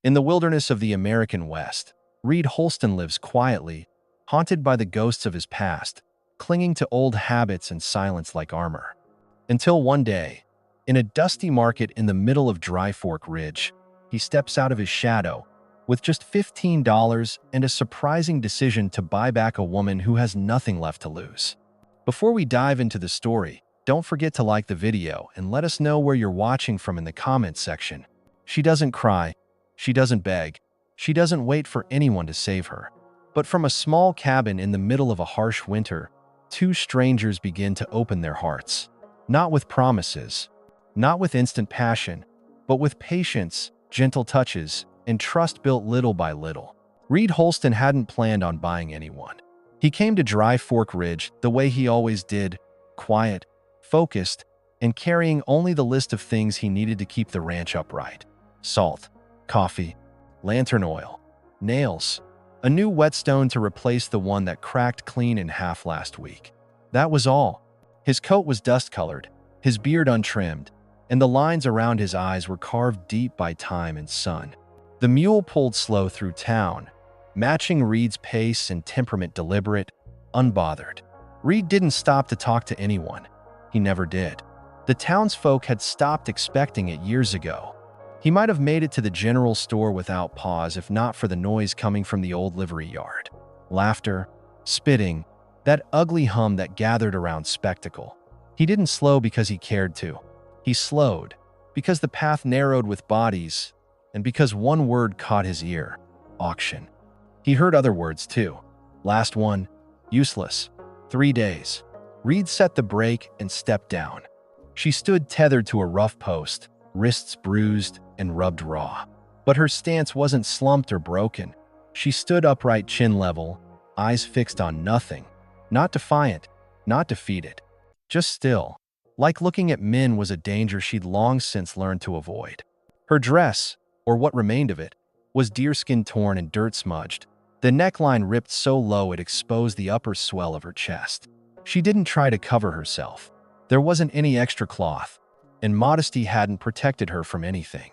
In the wilderness of the American West, Reed Holston lives quietly, haunted by the ghosts of his past, clinging to old habits and silence like armor. Until one day, in a dusty market in the middle of Dry Fork Ridge, he steps out of his shadow with just $15 and a surprising decision to buy back a woman who has nothing left to lose. Before we dive into the story, don't forget to like the video and let us know where you're watching from in the comments section. She doesn't cry, she doesn't beg, she doesn't wait for anyone to save her. But from a small cabin in the middle of a harsh winter, two strangers begin to open their hearts. Not with promises, not with instant passion, but with patience, gentle touches, and trust built little by little. Reed Holston hadn't planned on buying anyone. He came to Dry Fork Ridge the way he always did, quiet, focused, and carrying only the list of things he needed to keep the ranch upright. Salt, coffee, lantern oil, nails, a new whetstone to replace the one that cracked clean in half last week. That was all. His coat was dust-colored, his beard untrimmed, and the lines around his eyes were carved deep by time and sun. The mule pulled slow through town, matching Reed's pace and temperament, deliberate, unbothered. Reed didn't stop to talk to anyone. He never did. The townsfolk had stopped expecting it years ago. He might have made it to the general store without pause if not for the noise coming from the old livery yard. Laughter, spitting, that ugly hum that gathered around spectacle. He didn't slow because he cared to. He slowed because the path narrowed with bodies and because one word caught his ear: auction. He heard other words too. Last one, useless. 3 days. Reed set the brake and stepped down. She stood tethered to a rough post, wrists bruised and rubbed raw. But her stance wasn't slumped or broken. She stood upright, chin level, eyes fixed on nothing. Not defiant, not defeated. Just still. Like looking at men was a danger she'd long since learned to avoid. Her dress, or what remained of it, was deerskin torn and dirt-smudged. The neckline ripped so low it exposed the upper swell of her chest. She didn't try to cover herself. There wasn't any extra cloth, and modesty hadn't protected her from anything.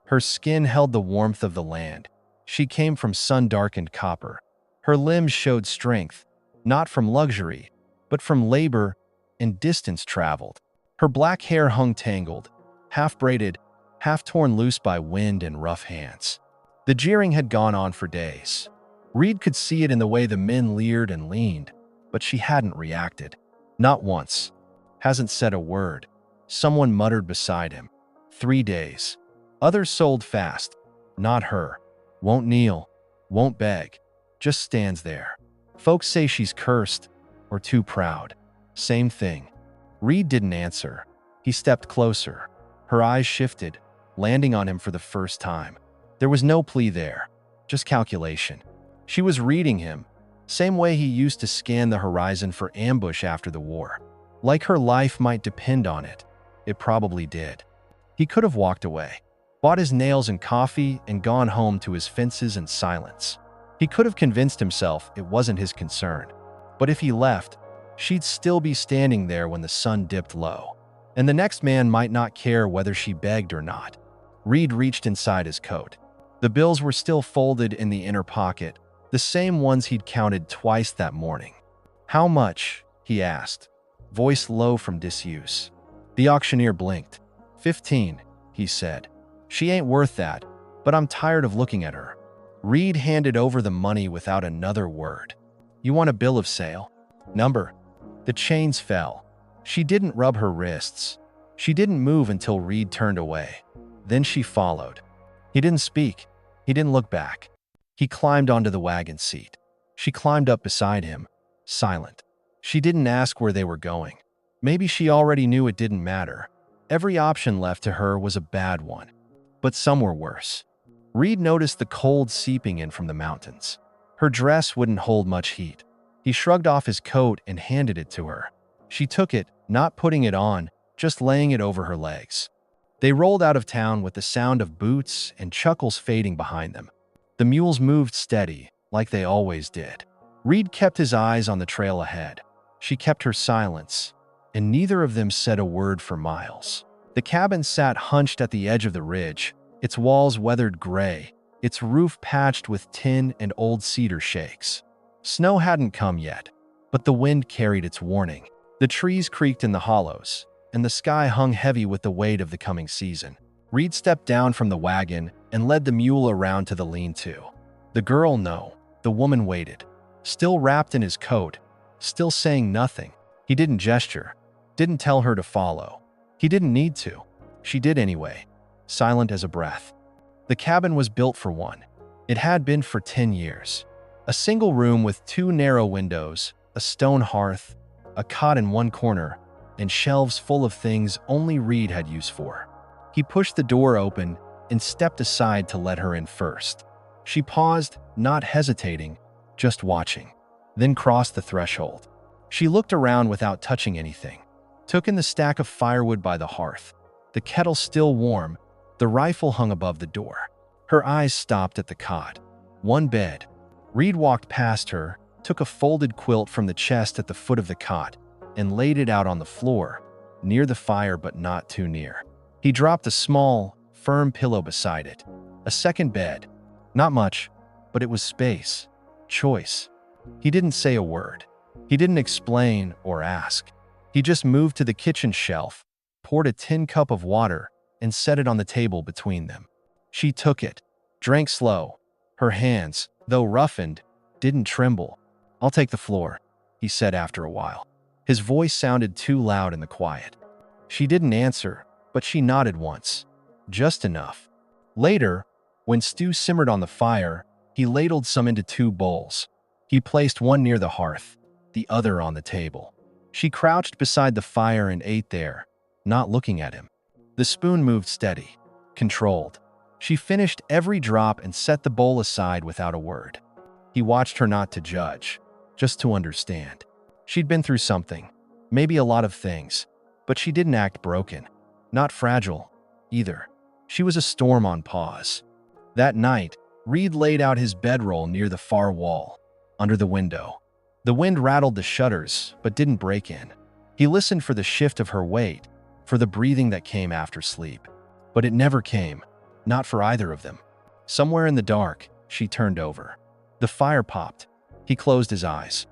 Her skin held the warmth of the land. She came from sun-darkened copper. Her limbs showed strength, not from luxury, but from labor and distance traveled. Her black hair hung tangled, half-braided, half-torn loose by wind and rough hands. The jeering had gone on for days. Reed could see it in the way the men leered and leaned, but she hadn't reacted. Not once. Hasn't said a word. Someone muttered beside him. 3 days. Others sold fast. Not her. Won't kneel. Won't beg. Just stands there. Folks say she's cursed or too proud. Same thing. Reed didn't answer. He stepped closer. Her eyes shifted, landing on him for the first time. There was no plea there, just calculation. She was reading him, same way he used to scan the horizon for ambush after the war. Like her life might depend on it. It probably did. He could have walked away, bought his nails and coffee, and gone home to his fences and silence. He could have convinced himself it wasn't his concern. But if he left, she'd still be standing there when the sun dipped low. And the next man might not care whether she begged or not. Reed reached inside his coat. The bills were still folded in the inner pocket, the same ones he'd counted twice that morning. "How much?" he asked, voice low from disuse. The auctioneer blinked. 15, he said. "She ain't worth that, but I'm tired of looking at her." Reed handed over the money without another word. "You want a bill of sale? Number?" The chains fell. She didn't rub her wrists. She didn't move until Reed turned away. Then she followed. He didn't speak. He didn't look back. He climbed onto the wagon seat. She climbed up beside him, silent. She didn't ask where they were going. Maybe she already knew it didn't matter. Every option left to her was a bad one. But some were worse. Reed noticed the cold seeping in from the mountains. Her dress wouldn't hold much heat. He shrugged off his coat and handed it to her. She took it, not putting it on, just laying it over her legs. They rolled out of town with the sound of boots and chuckles fading behind them. The mules moved steady, like they always did. Reed kept his eyes on the trail ahead. She kept her silence, and neither of them said a word for miles. The cabin sat hunched at the edge of the ridge, its walls weathered gray, its roof patched with tin and old cedar shakes. Snow hadn't come yet, but the wind carried its warning. The trees creaked in the hollows, and the sky hung heavy with the weight of the coming season. Reed stepped down from the wagon and led the mule around to the lean-to. The girl, no. The woman waited, still wrapped in his coat, still saying nothing. He didn't gesture, didn't tell her to follow. He didn't need to. She did anyway, silent as a breath. The cabin was built for one. It had been for 10 years. A single room with 2 narrow windows, a stone hearth, a cot in one corner, and shelves full of things only Reed had use for. He pushed the door open and stepped aside to let her in first. She paused, not hesitating, just watching, then crossed the threshold. She looked around without touching anything, took in the stack of firewood by the hearth, the kettle still warm, the rifle hung above the door. Her eyes stopped at the cot. One bed. Reed walked past her, took a folded quilt from the chest at the foot of the cot, and laid it out on the floor, near the fire but not too near. He dropped a small, firm pillow beside it. A second bed. Not much, but it was space. Choice. He didn't say a word. He didn't explain or ask. He just moved to the kitchen shelf, poured a tin cup of water, and set it on the table between them. She took it, drank slow. Her hands, though roughened, didn't tremble. "I'll take the floor," he said after a while. His voice sounded too loud in the quiet. She didn't answer, but she nodded once. Just enough. Later, when stew simmered on the fire, he ladled some into 2 bowls. He placed one near the hearth, the other on the table. She crouched beside the fire and ate there, not looking at him. The spoon moved steady, controlled. She finished every drop and set the bowl aside without a word. He watched her, not to judge, just to understand. She'd been through something, maybe a lot of things, but she didn't act broken, not fragile, either. She was a storm on pause. That night, Reed laid out his bedroll near the far wall, under the window. The wind rattled the shutters, but didn't break in. He listened for the shift of her weight, for the breathing that came after sleep. But it never came, not for either of them. Somewhere in the dark, she turned over. The fire popped. He closed his eyes.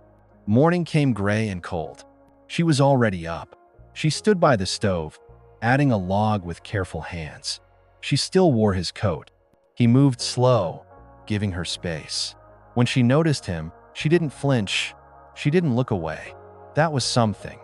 Morning came gray and cold. She was already up. She stood by the stove, adding a log with careful hands. She still wore his coat. He moved slow, giving her space. When she noticed him, she didn't flinch. She didn't look away. That was something.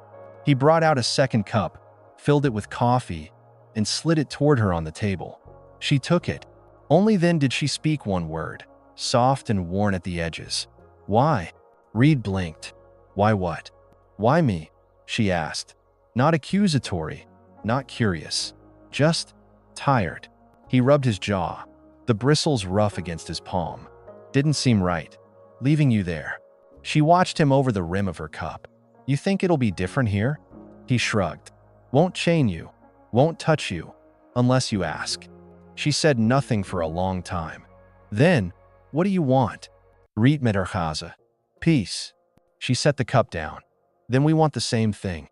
He brought out a second cup, filled it with coffee, and slid it toward her on the table. She took it. Only then did she speak one word, soft and worn at the edges. "Why?" Reed blinked. "Why what?" "Why me?" she asked. Not accusatory, not curious, just tired. He rubbed his jaw, the bristles rough against his palm. "Didn't seem right, leaving you there." She watched him over the rim of her cup. "You think it'll be different here?" He shrugged. "Won't chain you, won't touch you, unless you ask." She said nothing for a long time. Then, "What do you want?" "Reet met her chaza. Peace." She set the cup down. "Then we want the same thing."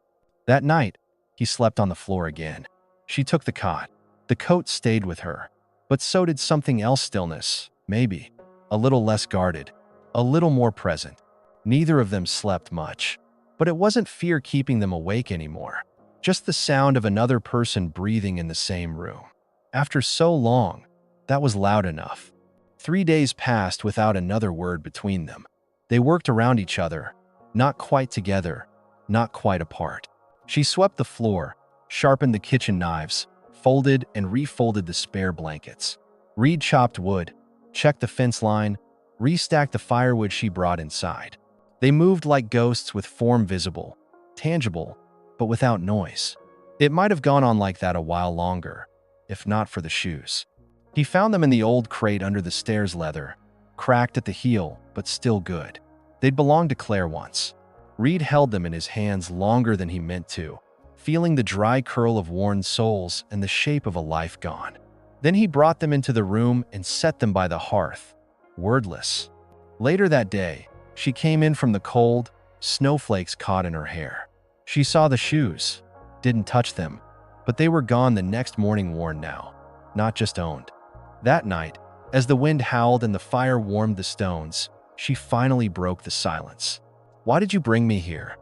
That night, he slept on the floor again. She took the cot. The coat stayed with her. But so did something else. Stillness, maybe. A little less guarded. A little more present. Neither of them slept much. But it wasn't fear keeping them awake anymore. Just the sound of another person breathing in the same room. After so long, that was loud enough. 3 days passed without another word between them. They worked around each other, not quite together, not quite apart. She swept the floor, sharpened the kitchen knives, folded and refolded the spare blankets. Reed chopped wood, checked the fence line, restacked the firewood she brought inside. They moved like ghosts with form visible, tangible, but without noise. It might have gone on like that a while longer, if not for the shoes. He found them in the old crate under the stairs leather, cracked at the heel, but still good. They'd belonged to Claire once. Reed held them in his hands longer than he meant to, feeling the dry curl of worn soles and the shape of a life gone. Then he brought them into the room and set them by the hearth, wordless. Later that day, she came in from the cold, snowflakes caught in her hair. She saw the shoes, didn't touch them, but they were gone the next morning, worn now, not just owned. That night, As the wind howled and the fire warmed the stones, she finally broke the silence. "Why did you bring me here?"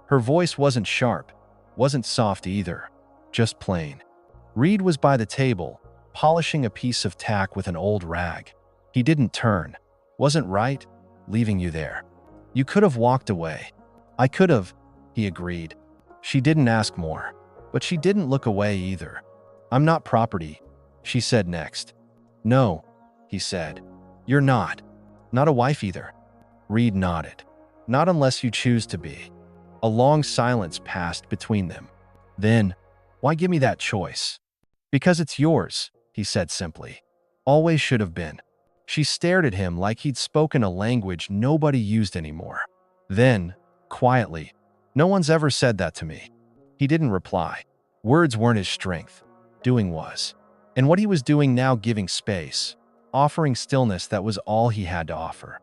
Her voice wasn't sharp, wasn't soft either, just plain. Reed was by the table, polishing a piece of tack with an old rag. He didn't turn. "Wasn't right, leaving you there. You could have walked away." "I could have," he agreed. She didn't ask more, but she didn't look away either. "I'm not property," she said next. "No," he said. "You're not. Not a wife either." Reed nodded. "Not unless you choose to be." A long silence passed between them. Then, "Why give me that choice?" "Because it's yours," he said simply. "Always should have been." She stared at him like he'd spoken a language nobody used anymore. Then, quietly, "No one's ever said that to me." He didn't reply. Words weren't his strength. Doing was. And what he was doing now, giving space, offering stillness, that was all he had to offer.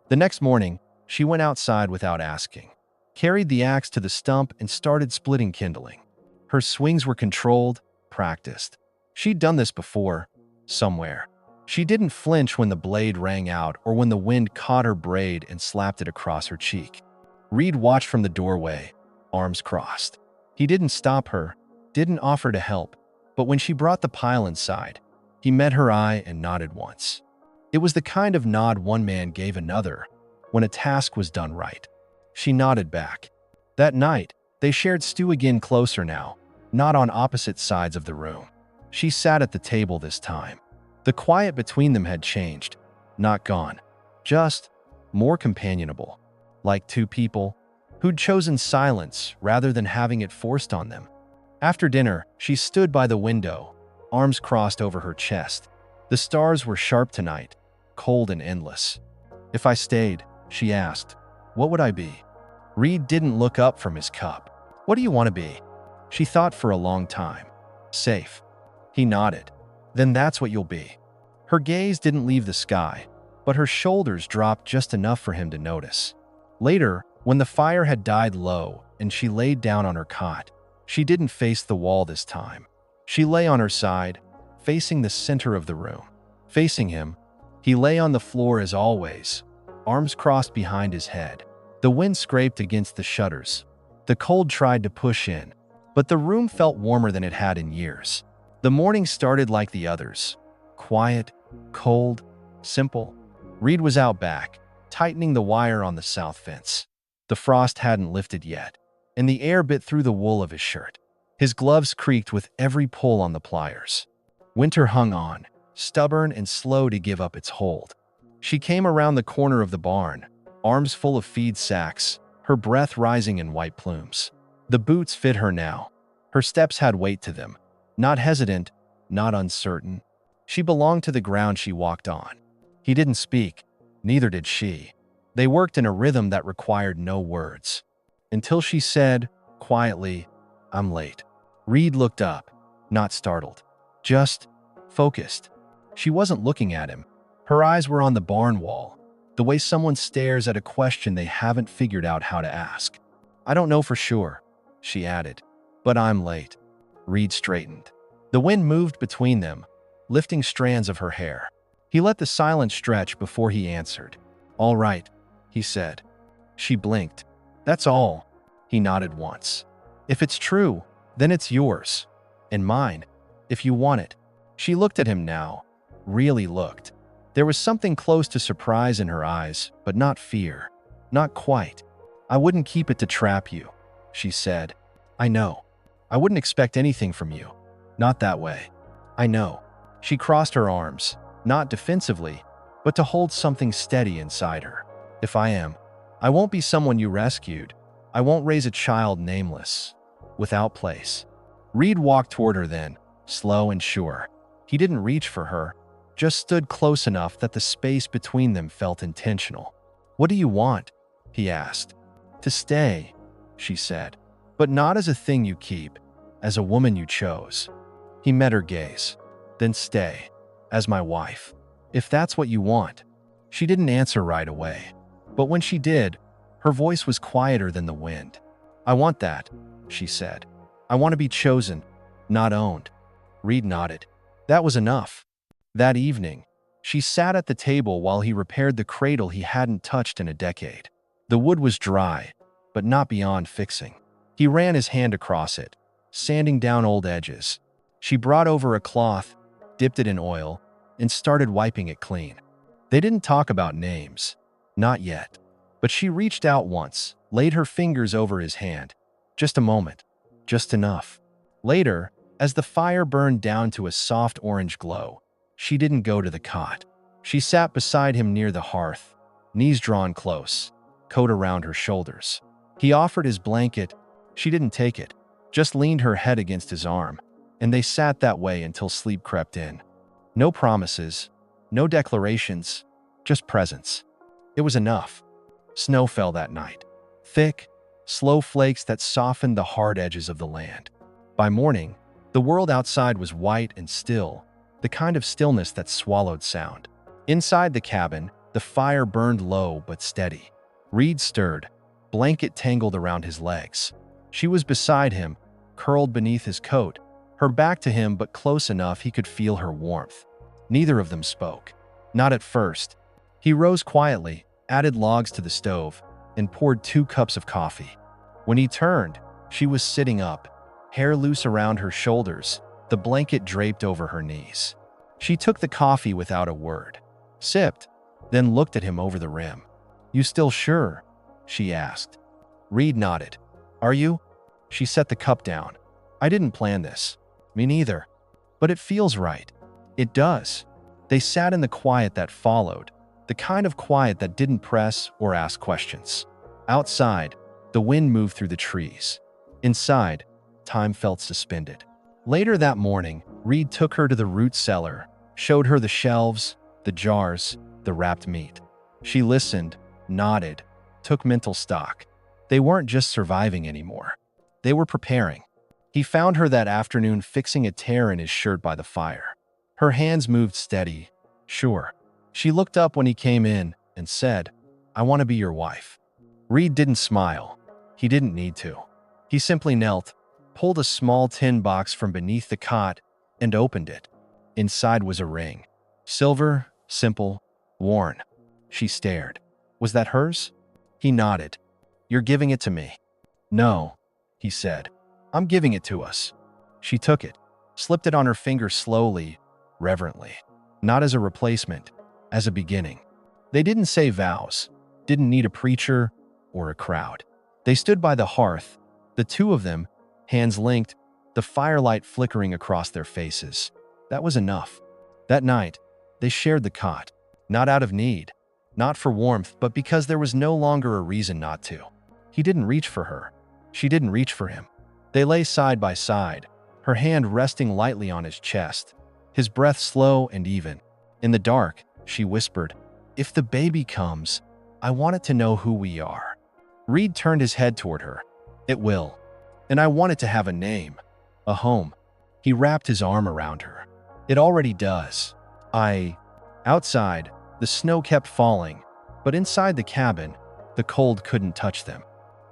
The next morning, she went outside without asking, carried the axe to the stump and started splitting kindling. Her swings were controlled, practiced. She'd done this before, somewhere. She didn't flinch when the blade rang out or when the wind caught her braid and slapped it across her cheek. Reed watched from the doorway, arms crossed. He didn't stop her, didn't offer to help, but when she brought the pile inside, he met her eye and nodded once. It was the kind of nod one man gave another when a task was done right. She nodded back. That night, they shared stew again, closer now, not on opposite sides of the room. She sat at the table this time. The quiet between them had changed, not gone, just more companionable, like two people who'd chosen silence rather than having it forced on them. After dinner, she stood by the window, arms crossed over her chest. The stars were sharp tonight, cold and endless. "If I stayed," she asked, "what would I be?" Reed didn't look up from his cup. "What do you want to be?" She thought for a long time. "Safe." He nodded. "Then that's what you'll be." Her gaze didn't leave the sky, but her shoulders dropped just enough for him to notice. Later, when the fire had died low and she laid down on her cot, she didn't face the wall this time. She lay on her side, facing the center of the room. Facing him, he lay on the floor as always, arms crossed behind his head. The wind scraped against the shutters. The cold tried to push in, but the room felt warmer than it had in years. The morning started like the others. Quiet, cold, simple. Reed was out back, tightening the wire on the south fence. The frost hadn't lifted yet, and the air bit through the wool of his shirt. His gloves creaked with every pull on the pliers. Winter hung on, stubborn and slow to give up its hold. She came around the corner of the barn, arms full of feed sacks, her breath rising in white plumes. The boots fit her now. Her steps had weight to them, not hesitant, not uncertain. She belonged to the ground she walked on. He didn't speak, neither did she. They worked in a rhythm that required no words. Until she said, quietly, "I'm late." Reed looked up, not startled, just focused. She wasn't looking at him. Her eyes were on the barn wall, the way someone stares at a question they haven't figured out how to ask. "I don't know for sure," she added, "but I'm late." Reed straightened. The wind moved between them, lifting strands of her hair. He let the silence stretch before he answered. "All right," he said. She blinked. "That's all." He nodded once. "If it's true, then it's yours. And mine, if you want it." She looked at him now, really looked. There was something close to surprise in her eyes, but not fear. Not quite. "I wouldn't keep it to trap you," she said. "I know. I wouldn't expect anything from you. Not that way. I know." She crossed her arms, not defensively, but to hold something steady inside her. "If I am, I won't be someone you rescued. I won't raise a child nameless, without place." Reed walked toward her then, slow and sure. He didn't reach for her, just stood close enough that the space between them felt intentional. "What do you want?" he asked. "To stay," she said. "But not as a thing you keep, as a woman you chose." He met her gaze. "Then stay, as my wife, if that's what you want." She didn't answer right away, but when she did, her voice was quieter than the wind. "I want that," she said. "I want to be chosen, not owned." Reed nodded. That was enough. That evening, She sat at the table while he repaired the cradle he hadn't touched in a decade. The wood was dry, but not beyond fixing. He ran his hand across it, sanding down old edges. She brought over a cloth, dipped it in oil, and started wiping it clean. They didn't talk about names. Not yet. But she reached out once, laid her fingers over his hand. Just a moment. Just enough. Later, as the fire burned down to a soft orange glow, she didn't go to the cot. She sat beside him near the hearth, knees drawn close, coat around her shoulders. He offered his blanket. She didn't take it, just leaned her head against his arm, and they sat that way until sleep crept in. No promises, no declarations, just presence. It was enough. Snow fell that night. Thick, slow flakes that softened the hard edges of the land. By morning, the world outside was white and still, the kind of stillness that swallowed sound. Inside the cabin, the fire burned low but steady. Reed stirred, blanket tangled around his legs. She was beside him, curled beneath his coat, her back to him but close enough he could feel her warmth. Neither of them spoke. Not at first. He rose quietly, added logs to the stove, and poured 2 cups of coffee. When he turned, she was sitting up, hair loose around her shoulders, the blanket draped over her knees. She took the coffee without a word, sipped, then looked at him over the rim. "You still sure?" she asked. Reed nodded. "Are you?" She set the cup down. "I didn't plan this." "Me neither. But it feels right." "It does." They sat in the quiet that followed, the kind of quiet that didn't press or ask questions. Outside, the wind moved through the trees. Inside, time felt suspended. Later that morning, Reed took her to the root cellar, showed her the shelves, the jars, the wrapped meat. She listened, nodded, took mental stock. They weren't just surviving anymore. They were preparing. He found her that afternoon fixing a tear in his shirt by the fire. Her hands moved steady. "Sure." She looked up when he came in and said, "I want to be your wife." Reed didn't smile. He didn't need to. He simply knelt, pulled a small tin box from beneath the cot, and opened it. Inside was a ring. Silver, simple, worn. She stared. "Was that hers?" He nodded. "You're giving it to me." "No," he said. "I'm giving it to us." She took it, slipped it on her finger slowly, reverently. Not as a replacement, as a beginning. They didn't say vows, didn't need a preacher or a crowd. They stood by the hearth, the two of them, hands linked, the firelight flickering across their faces. That was enough. That night, they shared the cot, not out of need, not for warmth, but because there was no longer a reason not to. He didn't reach for her. She didn't reach for him. They lay side by side, her hand resting lightly on his chest, his breath slow and even. In the dark, she whispered, "If the baby comes, I want it to know who we are." Reed turned his head toward her. "It will. And I want it to have a name, a home." He wrapped his arm around her. "It already does. Outside, the snow kept falling, but inside the cabin, the cold couldn't touch them.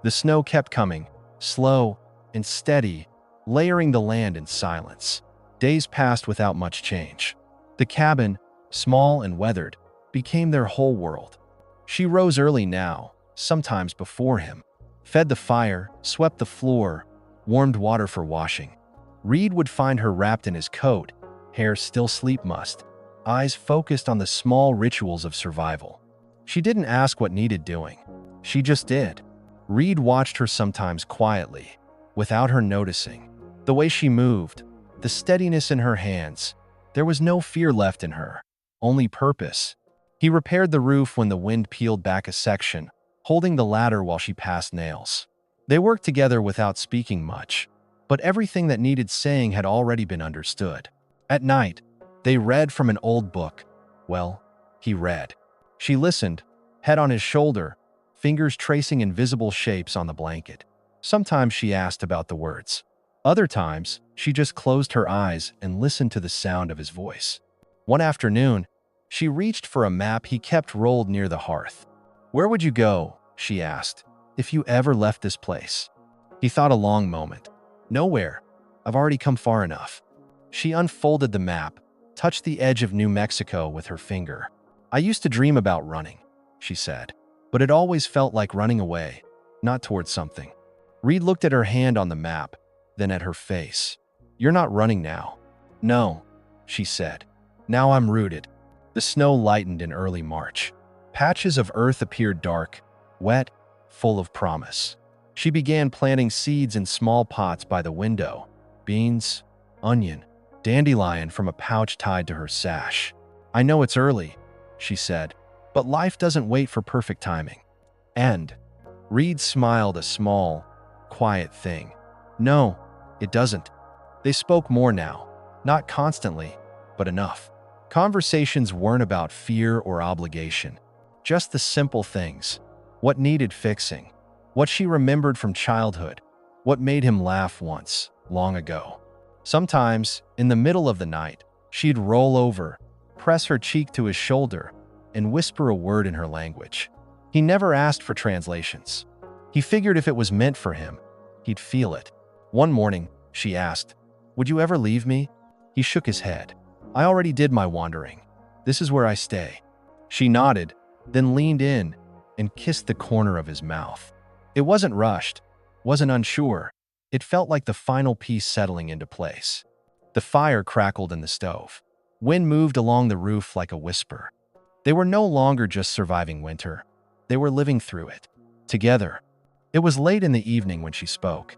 The snow kept coming, slow and steady, layering the land in silence. Days passed without much change. The cabin, small and weathered, became their whole world. She rose early now, sometimes before him, fed the fire, swept the floor, warmed water for washing. Reed would find her wrapped in his coat, hair still sleep mussed, eyes focused on the small rituals of survival. She didn't ask what needed doing. She just did. Reed watched her sometimes quietly, without her noticing. The way she moved, the steadiness in her hands. There was no fear left in her, only purpose. He repaired the roof when the wind peeled back a section, holding the ladder while she passed nails. They worked together without speaking much, but everything that needed saying had already been understood. At night, they read from an old book. Well, he read. She listened, head on his shoulder, fingers tracing invisible shapes on the blanket. Sometimes she asked about the words. Other times, she just closed her eyes and listened to the sound of his voice. One afternoon, she reached for a map he kept rolled near the hearth. "Where would you go," she asked, "if you ever left this place?" He thought a long moment. "Nowhere. I've already come far enough." She unfolded the map, touched the edge of New Mexico with her finger. I used to dream about running, she said, but it always felt like running away, not towards something. Reed looked at her hand on the map, then at her face. You're not running now. No, she said. Now I'm rooted. The snow lightened in early March. Patches of earth appeared dark, wet, full of promise. She began planting seeds in small pots by the window. Beans, onion, dandelion from a pouch tied to her sash. I know it's early, she said, but life doesn't wait for perfect timing. And Reed smiled, a small, quiet thing. No, it doesn't. They spoke more now, not constantly, but enough. Conversations weren't about fear or obligation, just the simple things. What needed fixing, what she remembered from childhood, what made him laugh once, long ago. Sometimes, in the middle of the night, she'd roll over, press her cheek to his shoulder, and whisper a word in her language. He never asked for translations. He figured if it was meant for him, he'd feel it. One morning, she asked, "Would you ever leave me?" He shook his head. "I already did my wandering. This is where I stay." She nodded, then leaned in and kissed the corner of his mouth. It wasn't rushed, wasn't unsure. It felt like the final piece settling into place. The fire crackled in the stove. Wind moved along the roof like a whisper. They were no longer just surviving winter. They were living through it, together. It was late in the evening when she spoke.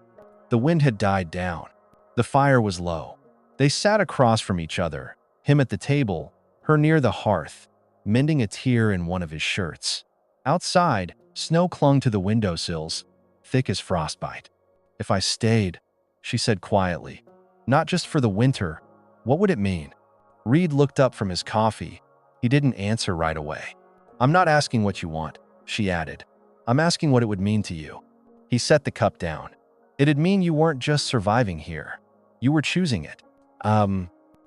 The wind had died down. The fire was low. They sat across from each other, him at the table, her near the hearth, mending a tear in one of his shirts. Outside, snow clung to the windowsills, thick as frostbite. "If I stayed," she said quietly, "not just for the winter, what would it mean?" Reed looked up from his coffee. He didn't answer right away. "I'm not asking what you want," she added. "I'm asking what it would mean to you." He set the cup down. "It'd mean you weren't just surviving here. You were choosing it."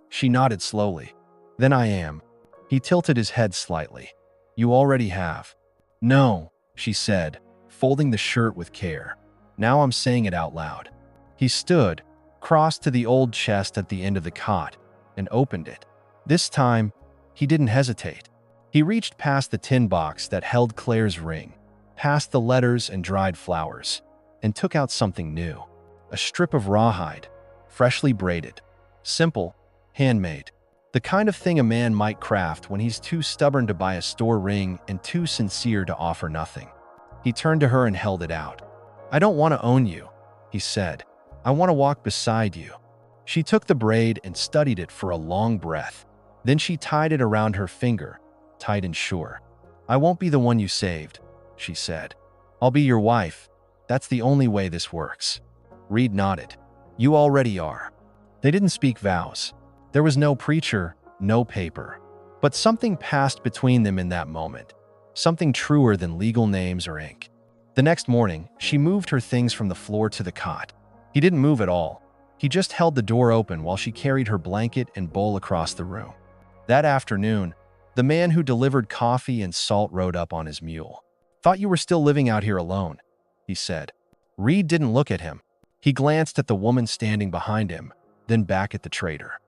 She nodded slowly. "Then I am." He tilted his head slightly. "You already have." "No," she said, folding the shirt with care. "Now I'm saying it out loud." He stood, crossed to the old chest at the end of the cot, and opened it. This time, he didn't hesitate. He reached past the tin box that held Claire's ring, past the letters and dried flowers, and took out something new. A strip of rawhide, freshly braided. Simple, handmade. The kind of thing a man might craft when he's too stubborn to buy a store ring and too sincere to offer nothing. He turned to her and held it out. "I don't want to own you," he said. "I want to walk beside you." She took the braid and studied it for a long breath. Then she tied it around her finger, tight and sure. "I won't be the one you saved," she said. "I'll be your wife. That's the only way this works." Reed nodded. "You already are." They didn't speak vows. There was no preacher, no paper. But something passed between them in that moment. Something truer than legal names or ink. The next morning, she moved her things from the floor to the cot. He didn't move at all. He just held the door open while she carried her blanket and bowl across the room. That afternoon, the man who delivered coffee and salt rode up on his mule. "Thought you were still living out here alone," he said. Reed didn't look at him. He glanced at the woman standing behind him, then back at the trader.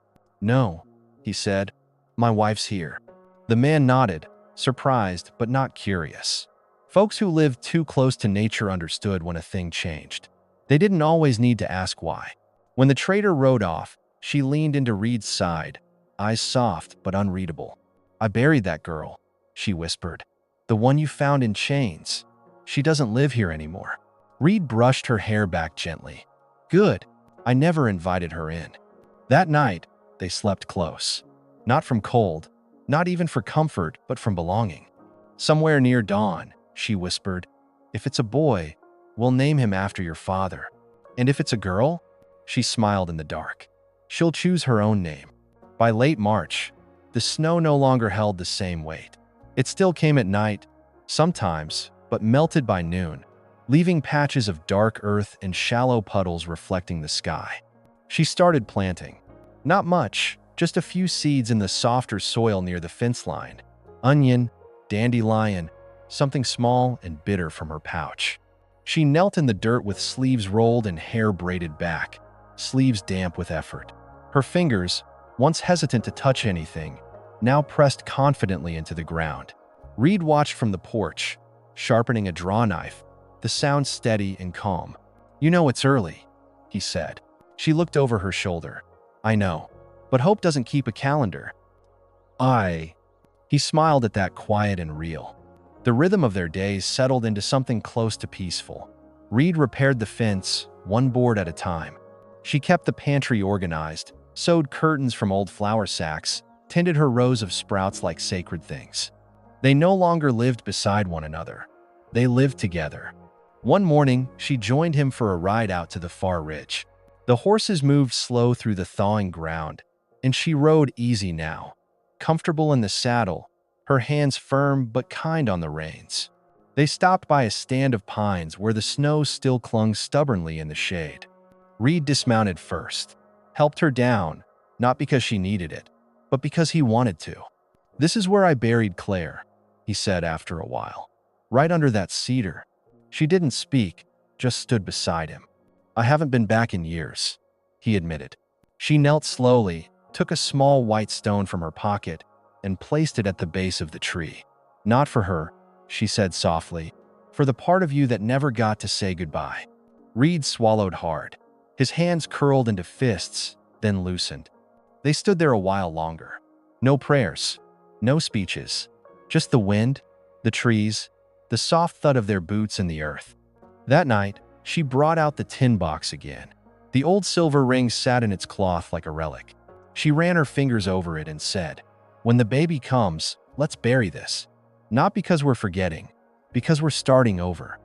"No," he said. "My wife's here." The man nodded, surprised but not curious. Folks who lived too close to nature understood when a thing changed. They didn't always need to ask why. When the trader rode off, she leaned into Reed's side, eyes soft but unreadable. "I buried that girl," she whispered. "The one you found in chains. She doesn't live here anymore." Reed brushed her hair back gently. "Good. I never invited her in." That night, they slept close. Not from cold, not even for comfort, but from belonging. "Somewhere near dawn," she whispered. "If it's a boy, we'll name him after your father. And if it's a girl," she smiled in the dark, "she'll choose her own name." By late March, the snow no longer held the same weight. It still came at night, sometimes, but melted by noon, leaving patches of dark earth and shallow puddles reflecting the sky. She started planting. Not much, just a few seeds in the softer soil near the fence line. Onion, dandelion, something small and bitter from her pouch. She knelt in the dirt with sleeves rolled and hair braided back, sleeves damp with effort. Her fingers, once hesitant to touch anything, now pressed confidently into the ground. Reed watched from the porch, sharpening a draw knife, the sound steady and calm. "You know it's early," he said. She looked over her shoulder. "I know, but hope doesn't keep a calendar." He smiled at that, quiet and real. The rhythm of their days settled into something close to peaceful. Reed repaired the fence, one board at a time. She kept the pantry organized, sewed curtains from old flour sacks, tended her rows of sprouts like sacred things. They no longer lived beside one another. They lived together. One morning, she joined him for a ride out to the far ridge. The horses moved slow through the thawing ground, and she rode easy now, comfortable in the saddle, her hands firm but kind on the reins. They stopped by a stand of pines where the snow still clung stubbornly in the shade. Reed dismounted first, helped her down, not because she needed it, but because he wanted to. "This is where I buried Claire," he said after a while. "Right under that cedar." She didn't speak, just stood beside him. "I haven't been back in years," he admitted. She knelt slowly, took a small white stone from her pocket, and placed it at the base of the tree. "Not for her," she said softly, "for the part of you that never got to say goodbye." Reed swallowed hard. His hands curled into fists, then loosened. They stood there a while longer. No prayers, no speeches, just the wind, the trees, the soft thud of their boots in the earth. That night, she brought out the tin box again. The old silver ring sat in its cloth like a relic. She ran her fingers over it and said, "When the baby comes, let's bury this. Not because we're forgetting, because we're starting over."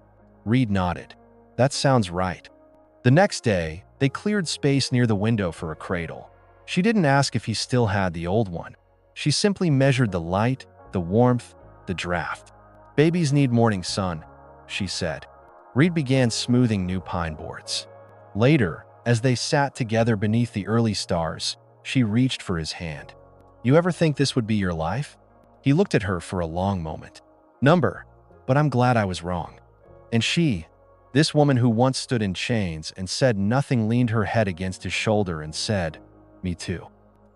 Reed nodded. "That sounds right." The next day, they cleared space near the window for a cradle. She didn't ask if he still had the old one. She simply measured the light, the warmth, the draft. "Babies need morning sun," she said. Reed began smoothing new pine boards. Later, as they sat together beneath the early stars, she reached for his hand. "You ever think this would be your life?" He looked at her for a long moment. "Number, but I'm glad I was wrong." And she, this woman who once stood in chains and said nothing, leaned her head against his shoulder and said, "Me too."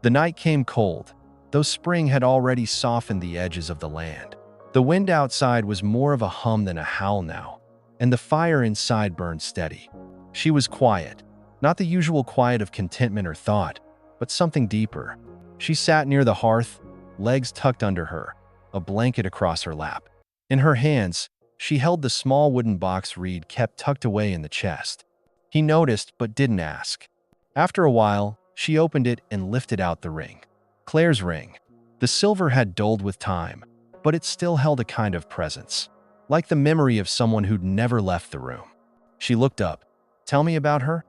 The night came cold, though spring had already softened the edges of the land. The wind outside was more of a hum than a howl now, and the fire inside burned steady. She was quiet, not the usual quiet of contentment or thought, but something deeper. She sat near the hearth, legs tucked under her, a blanket across her lap. In her hands, she held the small wooden box Reed kept tucked away in the chest. He noticed but didn't ask. After a while, she opened it and lifted out the ring. Claire's ring. The silver had dulled with time, but it still held a kind of presence, like the memory of someone who'd never left the room. She looked up. "Tell me about her?"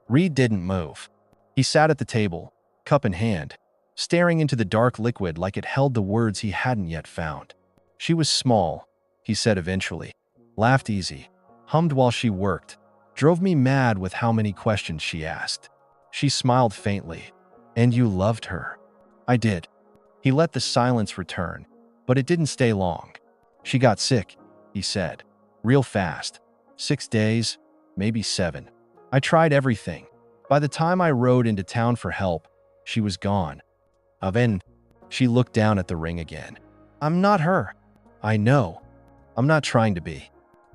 Reed didn't move. He sat at the table, cup in hand, staring into the dark liquid like it held the words he hadn't yet found. "She was small," he said eventually, laughed easy, hummed while she worked, drove me mad with how many questions she asked. She smiled faintly. "And you loved her?" "I did." He let the silence return, but it didn't stay long. "She got sick," he said, "real fast. 6 days, maybe 7. I tried everything. By the time I rode into town for help, she was gone." Then, she looked down at the ring again. "I'm not her." "I know. I'm not trying to be.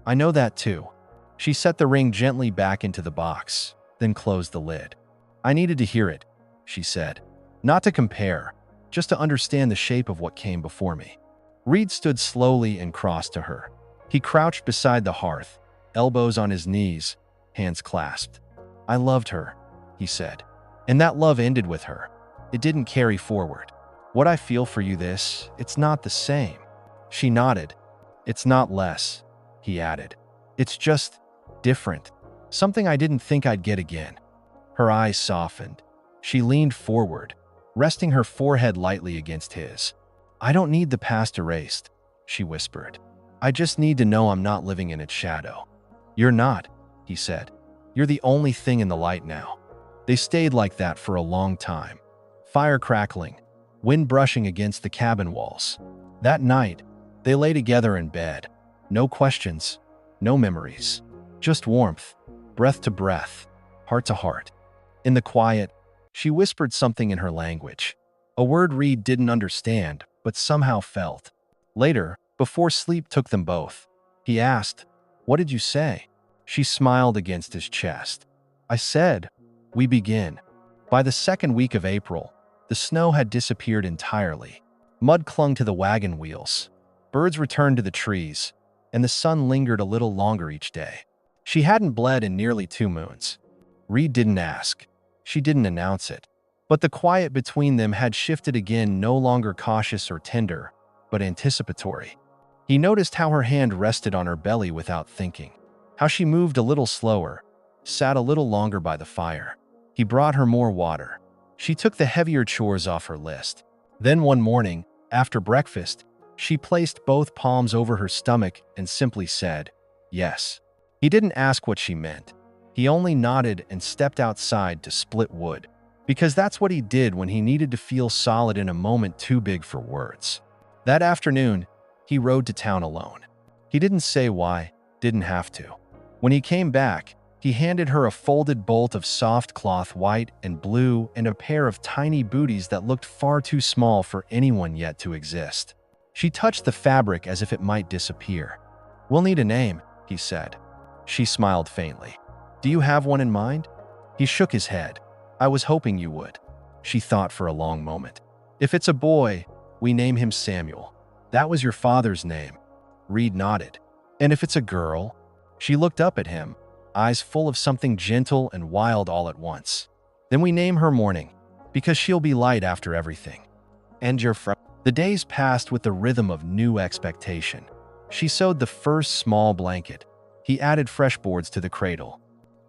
I know that too." She set the ring gently back into the box, then closed the lid. "I needed to hear it," she said. "Not to compare, just to understand the shape of what came before me." Reed stood slowly and crossed to her. He crouched beside the hearth, elbows on his knees, hands clasped. "I loved her," he said. "And that love ended with her. It didn't carry forward. What I feel for you it's not the same." She nodded. "It's not less," he added. "It's just different. Something I didn't think I'd get again." Her eyes softened. She leaned forward, resting her forehead lightly against his. "I don't need the past erased," she whispered. "I just need to know I'm not living in its shadow." "You're not," he said. "You're the only thing in the light now." They stayed like that for a long time. Fire crackling, wind brushing against the cabin walls. That night, they lay together in bed. No questions, no memories. Just warmth, breath to breath, heart to heart. In the quiet, She whispered something in her language, a word Reed didn't understand, but somehow felt. Later, before sleep took them both, he asked, "What did you say?" She smiled against his chest. "I said, we begin." By the second week of April, the snow had disappeared entirely. Mud clung to the wagon wheels. Birds returned to the trees, and the sun lingered a little longer each day. She hadn't bled in nearly 2 moons. Reed didn't ask. She didn't announce it. But the quiet between them had shifted again, no longer cautious or tender, but anticipatory. He noticed how her hand rested on her belly without thinking, how she moved a little slower, sat a little longer by the fire. He brought her more water. She took the heavier chores off her list. Then one morning, after breakfast, she placed both palms over her stomach and simply said, "Yes." He didn't ask what she meant. He only nodded and stepped outside to split wood, because that's what he did when he needed to feel solid in a moment too big for words. That afternoon, he rode to town alone. He didn't say why, didn't have to. When he came back, he handed her a folded bolt of soft cloth, white and blue, and a pair of tiny booties that looked far too small for anyone yet to exist. She touched the fabric as if it might disappear. "We'll need a name," he said. She smiled faintly. "Do you have one in mind?" He shook his head. "I was hoping you would." She thought for a long moment. "If it's a boy, we name him Samuel. That was your father's name." Reed nodded. "And if it's a girl?" She looked up at him, eyes full of something gentle and wild all at once. "Then we name her Morning, because she'll be light after everything." "And your friend?" The days passed with the rhythm of new expectation. She sewed the first small blanket. He added fresh boards to the cradle.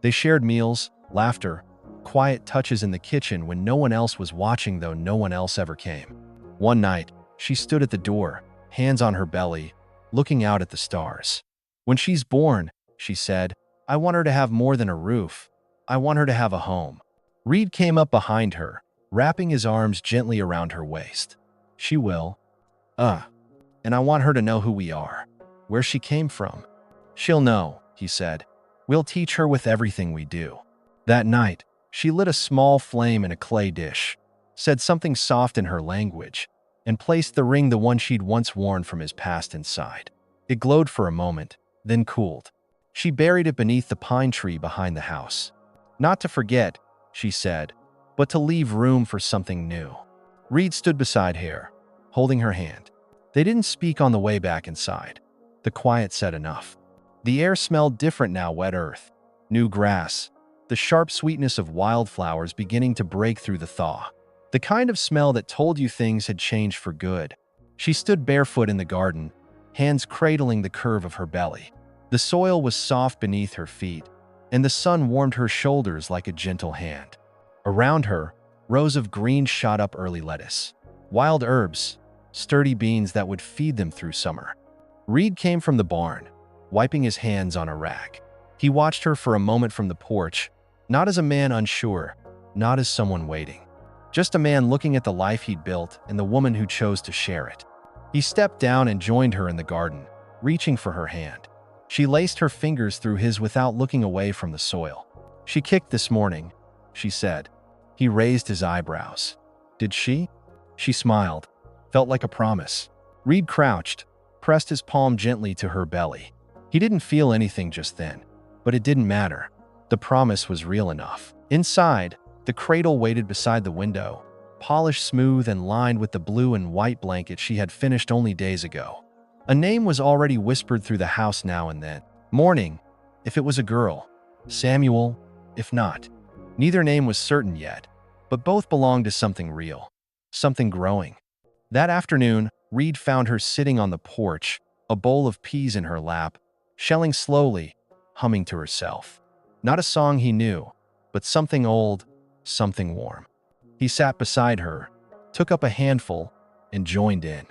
They shared meals, laughter, quiet touches in the kitchen when no one else was watching, though no one else ever came. One night, she stood at the door, hands on her belly, looking out at the stars. "When she's born," she said, "I want her to have more than a roof. I want her to have a home." Reed came up behind her, wrapping his arms gently around her waist. "She will. And I want her to know who we are, where she came from." "She'll know," he said. "We'll teach her with everything we do." That night, she lit a small flame in a clay dish, said something soft in her language, and placed the ring, the one she'd once worn from his past, inside. It glowed for a moment, then cooled. She buried it beneath the pine tree behind the house. "Not to forget," she said, "but to leave room for something new." Reed stood beside her, holding her hand. They didn't speak on the way back inside. The quiet said enough. The air smelled different now, wet earth, new grass, the sharp sweetness of wildflowers beginning to break through the thaw. The kind of smell that told you things had changed for good. She stood barefoot in the garden, hands cradling the curve of her belly. The soil was soft beneath her feet, and the sun warmed her shoulders like a gentle hand. Around her, rows of green shot up, early lettuce, wild herbs, sturdy beans that would feed them through summer. Reed came from the barn, wiping his hands on a rack. He watched her for a moment from the porch, not as a man unsure, not as someone waiting, just a man looking at the life he'd built and the woman who chose to share it. He stepped down and joined her in the garden, reaching for her hand. She laced her fingers through his without looking away from the soil. "She kicked this morning," she said. He raised his eyebrows. "Did she?" She smiled. Felt like a promise. Reed crouched, pressed his palm gently to her belly. He didn't feel anything just then, but it didn't matter. The promise was real enough. Inside, the cradle waited beside the window, polished smooth and lined with the blue and white blanket she had finished only days ago. A name was already whispered through the house now and then. Morning, if it was a girl. Samuel, if not. Neither name was certain yet, but both belonged to something real, something growing. That afternoon, Reed found her sitting on the porch, a bowl of peas in her lap, shelling slowly, humming to herself. Not a song he knew, but something old, something warm. He sat beside her, took up a handful, and joined in.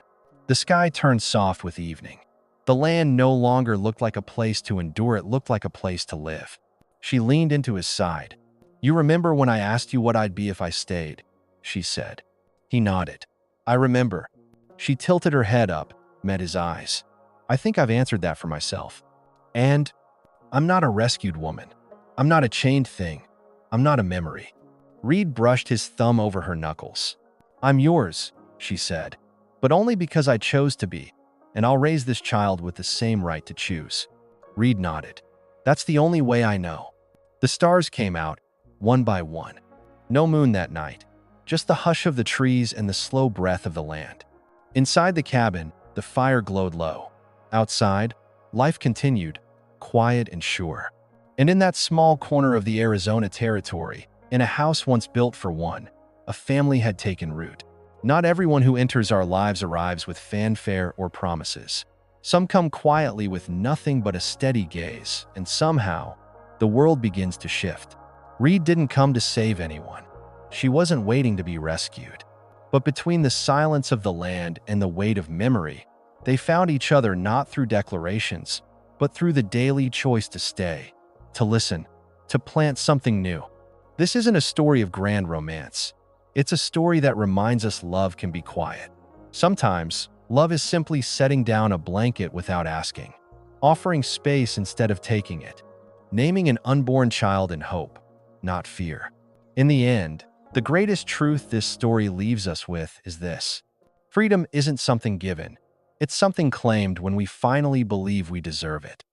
The sky turned soft with evening. The land no longer looked like a place to endure, it looked like a place to live. She leaned into his side. "You remember when I asked you what I'd be if I stayed?" she said. He nodded. "I remember." She tilted her head up, met his eyes. "I think I've answered that for myself. And I'm not a rescued woman. I'm not a chained thing. I'm not a memory." Reed brushed his thumb over her knuckles. "I'm yours," she said, "but only because I chose to be, and I'll raise this child with the same right to choose." Reed nodded. "That's the only way I know." The stars came out, one by one. No moon that night, just the hush of the trees and the slow breath of the land. Inside the cabin, the fire glowed low. Outside, life continued, quiet and sure. And in that small corner of the Arizona territory, in a house once built for one, a family had taken root. Not everyone who enters our lives arrives with fanfare or promises. Some come quietly with nothing but a steady gaze, and somehow, the world begins to shift. Reed didn't come to save anyone. She wasn't waiting to be rescued. But between the silence of the land and the weight of memory, they found each other not through declarations, but through the daily choice to stay, to listen, to plant something new. This isn't a story of grand romance. It's a story that reminds us love can be quiet. Sometimes, love is simply setting down a blanket without asking, offering space instead of taking it, naming an unborn child in hope, not fear. In the end, the greatest truth this story leaves us with is this: freedom isn't something given, it's something claimed when we finally believe we deserve it.